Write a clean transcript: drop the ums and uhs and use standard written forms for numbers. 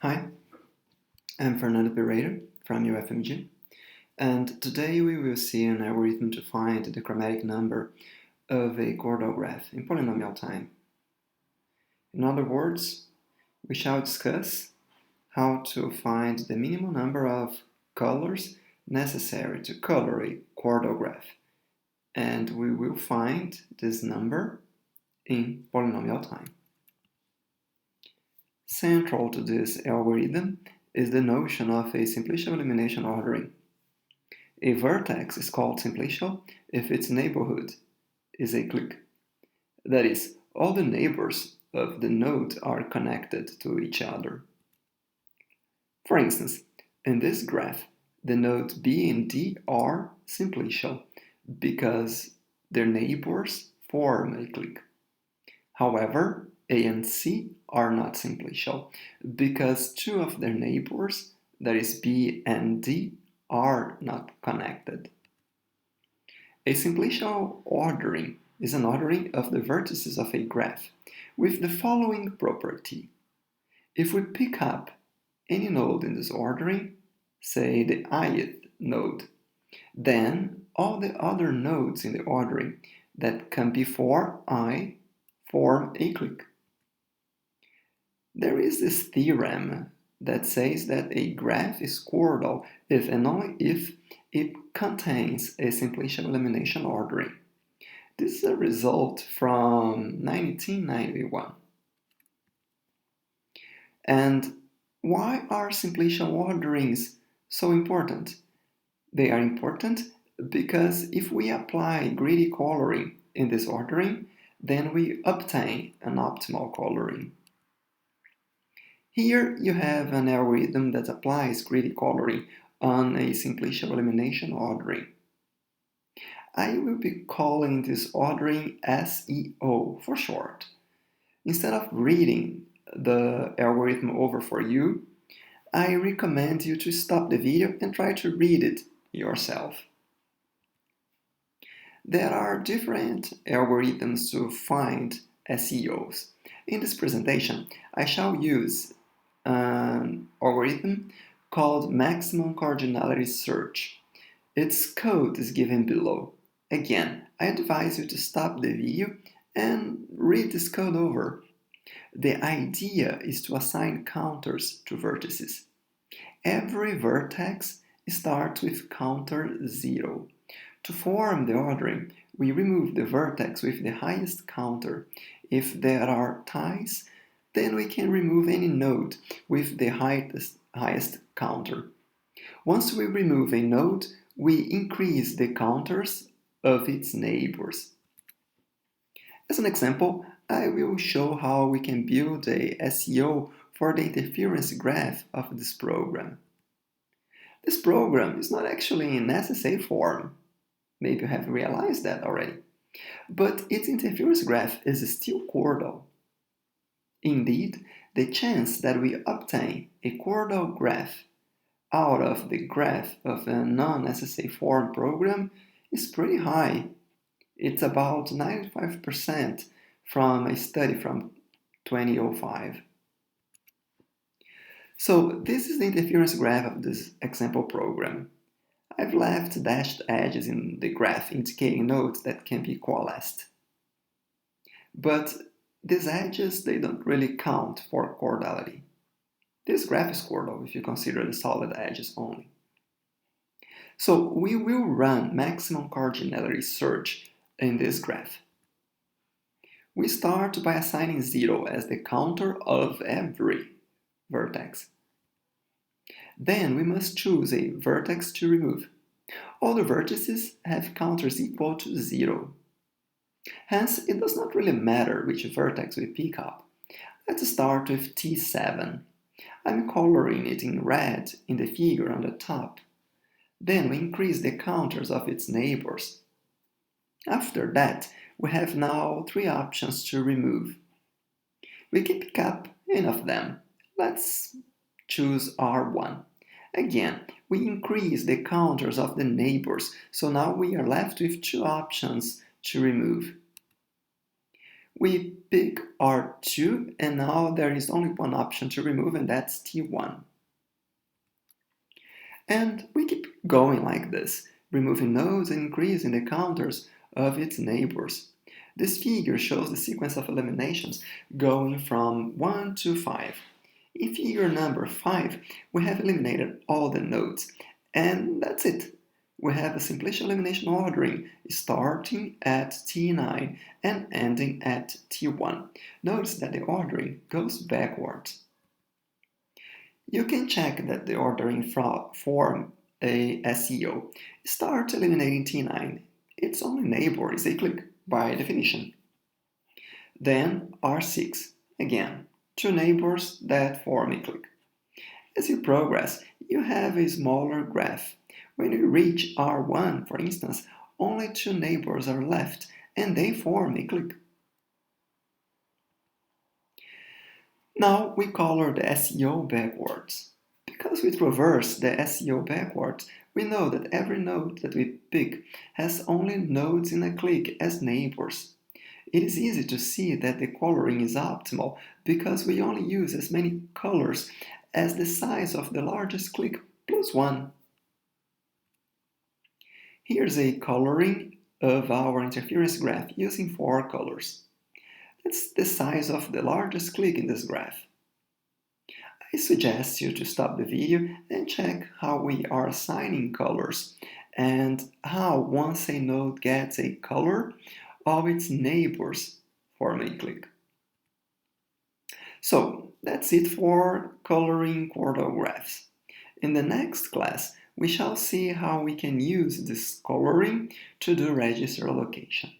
Hi, I'm Fernando Pereira from UFMG, and today we will see an algorithm to find the chromatic number of a chordal graph in polynomial time. In other words, we shall discuss how to find the minimum number of colors necessary to color a chordal graph, and we will find this number in polynomial time. Central to this algorithm is the notion of a simplicial elimination ordering. A vertex is called simplicial if its neighborhood is a clique. That is, all the neighbors of the node are connected to each other. For instance, in this graph, the nodes B and D are simplicial because their neighbors form a clique. However, A and C are not simplicial because two of their neighbors, that is B and D, are not connected. A simplicial ordering is an ordering of the vertices of a graph with the following property. If we pick up any node in this ordering, say the ith node, then all the other nodes in the ordering that come before I form a clique. There is this theorem that says that a graph is chordal if and only if it contains a simplicial elimination ordering. This is a result from 1991. And why are simplicial orderings so important? They are important because if we apply greedy coloring in this ordering, then we obtain an optimal coloring. Here you have an algorithm that applies greedy coloring on a simplicial elimination ordering. I will be calling this ordering SEO for short. Instead of reading the algorithm over for you, I recommend you to stop the video and try to read it yourself. There are different algorithms to find SEOs. In this presentation, I shall use an algorithm called maximum cardinality search. Its code is given below. Again, I advise you to stop the video and read this code over. The idea is to assign counters to vertices. Every vertex starts with counter 0. To form the ordering, we remove the vertex with the highest counter. If there are ties, then we can remove any node with the highest counter. Once we remove a node, we increase the counters of its neighbors. As an example, I will show how we can build a SEO for the interference graph of this program. This program is not actually in SSA form. Maybe you have realized that already. But its interference graph is still chordal. Indeed, the chance that we obtain a chordal graph out of the graph of a non-SSA form program is pretty high. It's about 95% from a study from 2005. So this is the interference graph of this example program. I've left dashed edges in the graph indicating nodes that can be coalesced. But these edges, they don't really count for chordality. This graph is chordal if you consider the solid edges only. So we will run maximum cardinality search in this graph. We start by assigning 0 as the counter of every vertex. Then we must choose a vertex to remove. All the vertices have counters equal to 0. Hence, it does not really matter which vertex we pick up. Let's start with T7. I'm coloring it in red in the figure on the top. Then we increase the counters of its neighbors. After that, we have now 3 options to remove. We can pick up any of them. Let's choose R1. Again, we increase the counters of the neighbors, so now we are left with 2 options to remove. We pick R2, and now there is only one option to remove, and that's T1. And we keep going like this, removing nodes and increasing the counters of its neighbors. This figure shows the sequence of eliminations going from 1 to 5. In figure number 5, we have eliminated all the nodes, and that's it. We have a simplicial elimination ordering starting at T9 and ending at T1. Notice that the ordering goes backwards. You can check that the ordering for a SEO. Start eliminating T9. Its only neighbor is a click, by definition. Then R6, again, two neighbors that form a click. As you progress, you have a smaller graph. When you reach R1, for instance, only two neighbors are left, and they form a click. Now we color the SEO backwards. Because we traverse the SEO backwards, we know that every node that we pick has only nodes in a click as neighbors. It is easy to see that the coloring is optimal because we only use as many colors as the size of the largest click plus 1. Here's a coloring of our interference graph using 4 colors. That's the size of the largest click in this graph. I suggest you to stop the video and check how we are assigning colors and how once a node gets a color, all its neighbors form a click. So that's it for coloring chordal graphs. In the next class, we shall see how we can use this coloring to do register allocation.